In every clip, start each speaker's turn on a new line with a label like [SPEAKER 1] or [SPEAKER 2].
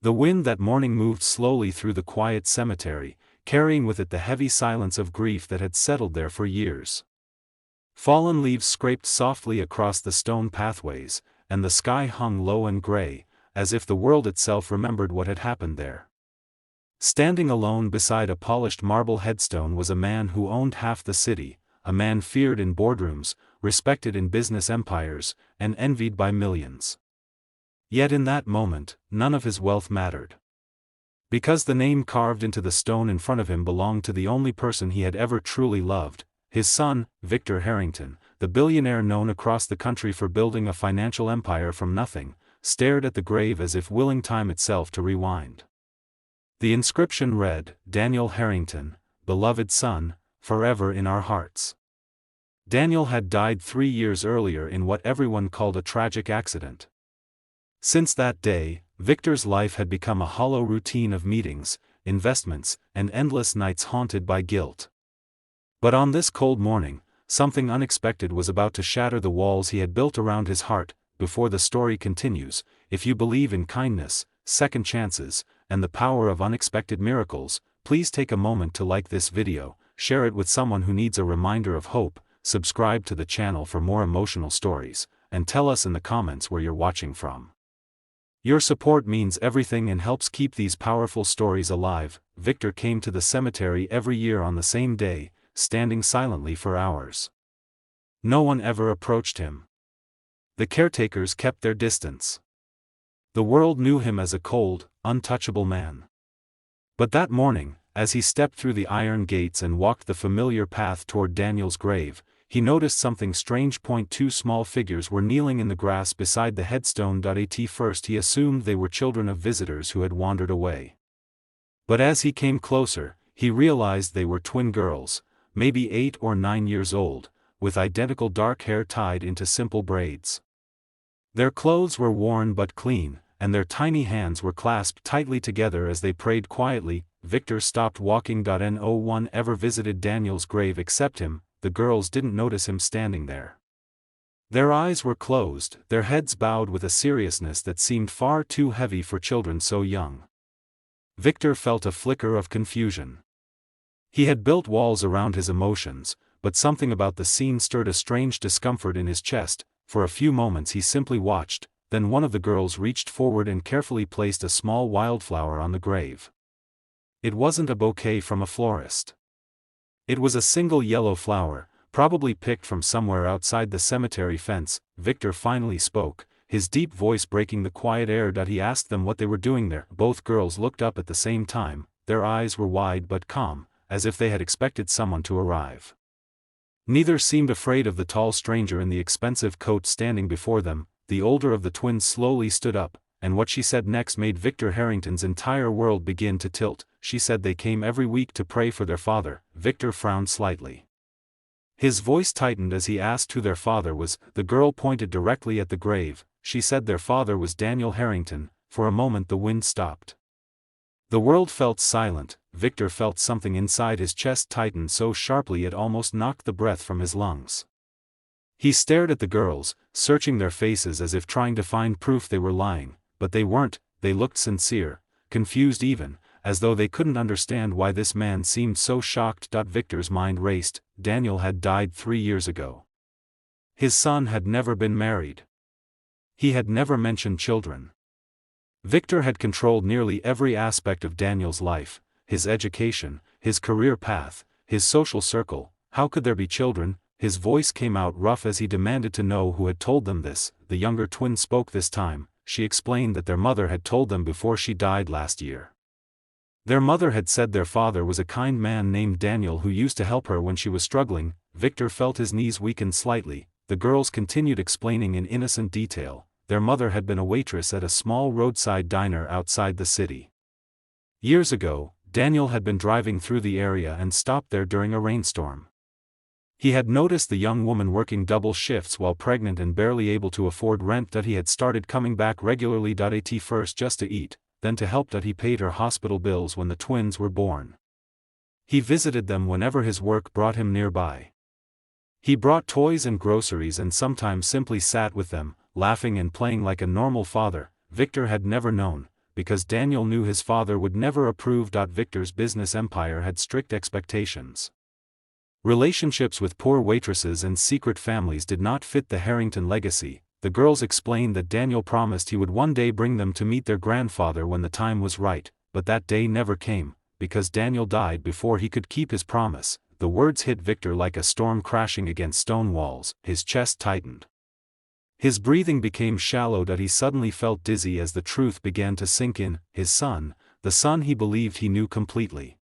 [SPEAKER 1] The wind that morning moved slowly through the quiet cemetery, carrying with it the heavy silence of grief that had settled there for years. Fallen leaves scraped softly across the stone pathways, and the sky hung low and gray, as if the world itself remembered what had happened there. Standing alone beside a polished marble headstone was a man who owned half the city, a man feared in boardrooms, respected in business empires, and envied by millions. Yet in that moment, none of his wealth mattered. Because the name carved into the stone in front of him belonged to the only person he had ever truly loved, his son, Victor Harrington, the billionaire known across the country for building a financial empire from nothing, stared at the grave as if willing time itself to rewind. The inscription read, "Daniel Harrington, beloved son, forever in our hearts." Daniel had died 3 years earlier in what everyone called a tragic accident. Since that day, Victor's life had become a hollow routine of meetings, investments, and endless nights haunted by guilt. But on this cold morning, something unexpected was about to shatter the walls he had built around his heart. Before the story continues, if you believe in kindness, second chances, and the power of unexpected miracles, please take a moment to like this video, share it with someone who needs a reminder of hope, subscribe to the channel for more emotional stories, and tell us in the comments where you're watching from. Your support means everything and helps keep these powerful stories alive. Victor came to the cemetery every year on the same day, standing silently for hours. No one ever approached him. The caretakers kept their distance. The world knew him as a cold, untouchable man. But that morning, as he stepped through the iron gates and walked the familiar path toward Daniel's grave, he noticed something strange. 2 small figures were kneeling in the grass beside the headstone. At first he assumed they were children of visitors who had wandered away. But as he came closer, he realized they were twin girls, maybe 8 or 9 years old, with identical dark hair tied into simple braids. Their clothes were worn but clean, and their tiny hands were clasped tightly together as they prayed quietly. Victor stopped walking. No one ever visited Daniel's grave except him. The girls didn't notice him standing there. Their eyes were closed, their heads bowed with a seriousness that seemed far too heavy for children so young. Victor felt a flicker of confusion. He had built walls around his emotions, but something about the scene stirred a strange discomfort in his chest. For a few moments he simply watched, then one of the girls reached forward and carefully placed a small wildflower on the grave. It wasn't a bouquet from a florist. It was a single yellow flower, probably picked from somewhere outside the cemetery fence. Victor finally spoke, his deep voice breaking the quiet air. He asked them what they were doing there. Both girls looked up at the same time, their eyes were wide but calm, as if they had expected someone to arrive. Neither seemed afraid of the tall stranger in the expensive coat standing before them. The older of the twins slowly stood up, and what she said next made Victor Harrington's entire world begin to tilt. She said they came every week to pray for their father. Victor frowned slightly. His voice tightened as he asked who their father was. The girl pointed directly at the grave. She said their father was Daniel Harrington. For a moment the wind stopped. The world felt silent. Victor felt something inside his chest tighten so sharply it almost knocked the breath from his lungs. He stared at the girls, searching their faces as if trying to find proof they were lying, but they weren't. They looked sincere, confused even, as though they couldn't understand why this man seemed so shocked. Victor's mind raced. Daniel had died 3 years ago. His son had never been married. He had never mentioned children. Victor had controlled nearly every aspect of Daniel's life, his education, his career path, his social circle. How could there be children? His voice came out rough as he demanded to know who had told them this. The younger twin spoke this time. She explained that their mother had told them before she died last year. Their mother had said their father was a kind man named Daniel who used to help her when she was struggling. Victor felt his knees weaken slightly. The girls continued explaining in innocent detail. Their mother had been a waitress at a small roadside diner outside the city. Years ago, Daniel had been driving through the area and stopped there during a rainstorm. He had noticed the young woman working double shifts while pregnant and barely able to afford rent. He had started coming back regularly. At first just to eat, then to help. He paid her hospital bills when the twins were born. He visited them whenever his work brought him nearby. He brought toys and groceries and sometimes simply sat with them, laughing and playing like a normal father. Victor had never known, because Daniel knew his father would never approve. Victor's business empire had strict expectations. Relationships with poor waitresses and secret families did not fit the Harrington legacy. The girls explained that Daniel promised he would one day bring them to meet their grandfather when the time was right, but that day never came, because Daniel died before he could keep his promise. The words hit Victor like a storm crashing against stone walls. His chest tightened. His breathing became shallow. He suddenly felt dizzy as the truth began to sink in. His son, the son he believed he knew completely,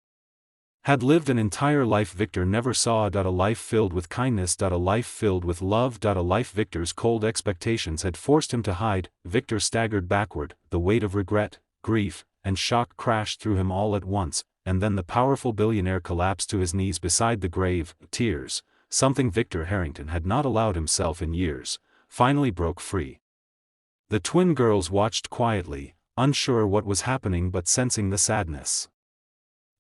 [SPEAKER 1] had lived an entire life Victor never saw. A life filled with kindness. A life filled with love. A life Victor's cold expectations had forced him to hide. Victor staggered backward. The weight of regret, grief, and shock crashed through him all at once, and then the powerful billionaire collapsed to his knees beside the grave. Tears, something Victor Harrington had not allowed himself in years, finally broke free. The twin girls watched quietly, unsure what was happening but sensing the sadness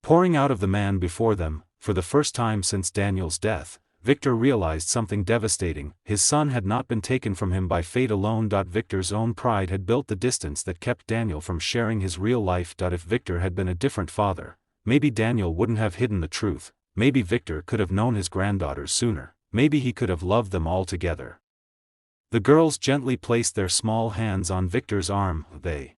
[SPEAKER 1] pouring out of the man before them. For the first time since Daniel's death, Victor realized something devastating. His son had not been taken from him by fate alone. Victor's own pride had built the distance that kept Daniel from sharing his real life. If Victor had been a different father, maybe Daniel wouldn't have hidden the truth. Maybe Victor could have known his granddaughters sooner. Maybe he could have loved them all together. The girls gently placed their small hands on Victor's arm. They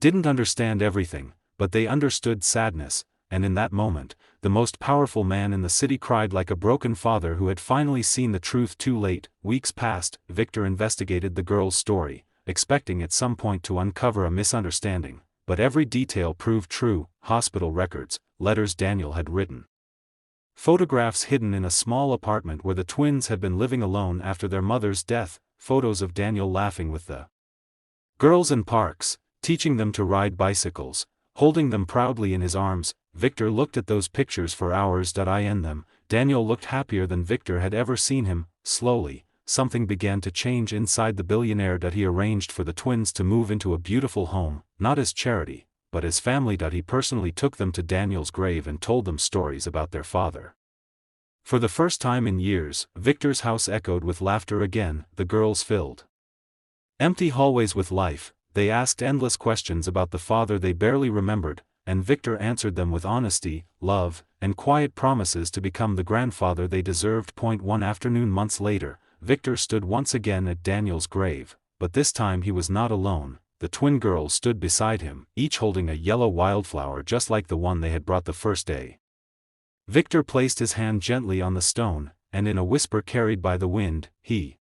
[SPEAKER 1] didn't understand everything, but they understood sadness, and in that moment, the most powerful man in the city cried like a broken father who had finally seen the truth too late. Weeks passed. Victor investigated the girl's story, expecting at some point to uncover a misunderstanding, but every detail proved true: hospital records, letters Daniel had written, photographs hidden in a small apartment where the twins had been living alone after their mother's death, photos of Daniel laughing with the girls in parks, teaching them to ride bicycles, holding them proudly in his arms. Victor looked at those pictures for hours. In them, Daniel looked happier than Victor had ever seen him. Slowly, something began to change inside the billionaire. He arranged for the twins to move into a beautiful home, not as charity, but as family. He personally took them to Daniel's grave and told them stories about their father. For the first time in years, Victor's house echoed with laughter again. The girls filled empty hallways with life. They asked endless questions about the father they barely remembered, and Victor answered them with honesty, love, and quiet promises to become the grandfather they deserved. One afternoon months later, Victor stood once again at Daniel's grave, but this time he was not alone. The twin girls stood beside him, each holding a yellow wildflower just like the one they had brought the first day. Victor placed his hand gently on the stone, and in a whisper carried by the wind, he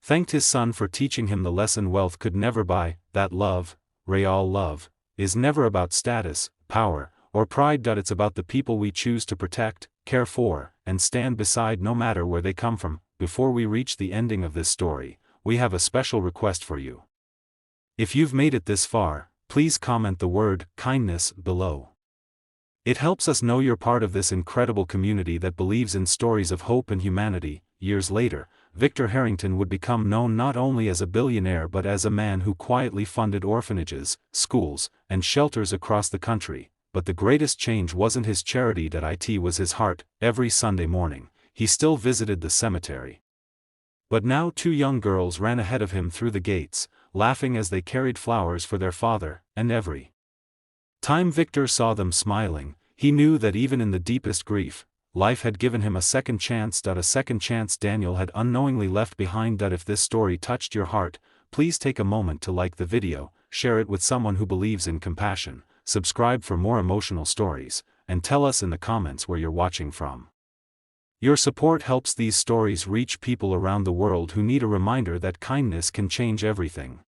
[SPEAKER 1] thanked his son for teaching him the lesson wealth could never buy, that love, real love, is never about status, power, or pride. It's about the people we choose to protect, care for, and stand beside no matter where they come from. Before we reach the ending of this story, we have a special request for you. If you've made it this far, please comment the word kindness below. It helps us know you're part of this incredible community that believes in stories of hope and humanity. Years later, Victor Harrington would become known not only as a billionaire but as a man who quietly funded orphanages, schools, and shelters across the country. But the greatest change wasn't his charity. It was his heart. Every Sunday morning, he still visited the cemetery. But now 2 young girls ran ahead of him through the gates, laughing as they carried flowers for their father, and every time Victor saw them smiling, he knew that even in the deepest grief, life had given him a second chance. A second chance Daniel had unknowingly left behind. If this story touched your heart, please take a moment to like the video, share it with someone who believes in compassion, subscribe for more emotional stories, and tell us in the comments where you're watching from. Your support helps these stories reach people around the world who need a reminder that kindness can change everything.